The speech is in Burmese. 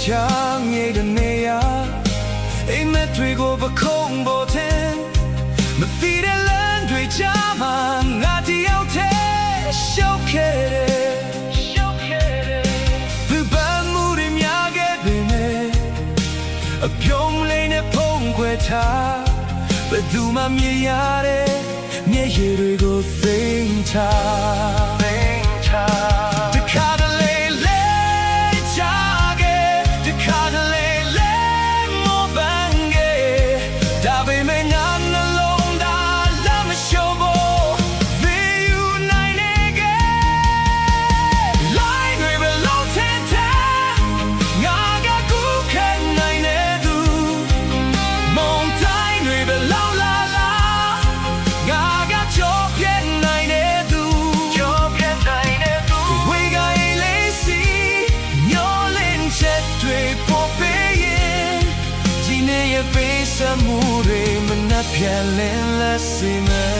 ချငြိတဲ့နေရအိမ်မက်တွေကိုပခုံးပေါ်တင်မသိတဲ့လမ်းတွေကြားမှာငါတယောက်တည်းရှောက်ခဲ့တယ်သူပန်းမှုတွေများခဲ့ပေမဲ့အပြုံးလေးနဲ့ဖုံးခွဲထားဘယ်သူမှမြင်ရတဲ့မျက်ရည်တွေကိုသိမ်းချတခါတလေလဲချခဲ့တခါတလေလဲမောပန်းခဲ့ဒါပေမဲ့ငါနှလုံးသားလာမရှုံးဖို့vì you night again lineတွေဘလုံးထင်တဲ့ငါကကူခံနိုင်တဲ့သူမုန်တိုင်းတွေဘလုံးလာငါကကြောက်ပြနိုင်တဲ့သူဝေကလေးလေးစီညောလင်းချက်တွေပေါ်ပေးရင်ဒီနေ့ရဲ့ပေးစမှုတွေမနှက်ပြန်လင်းလက်စီမယ်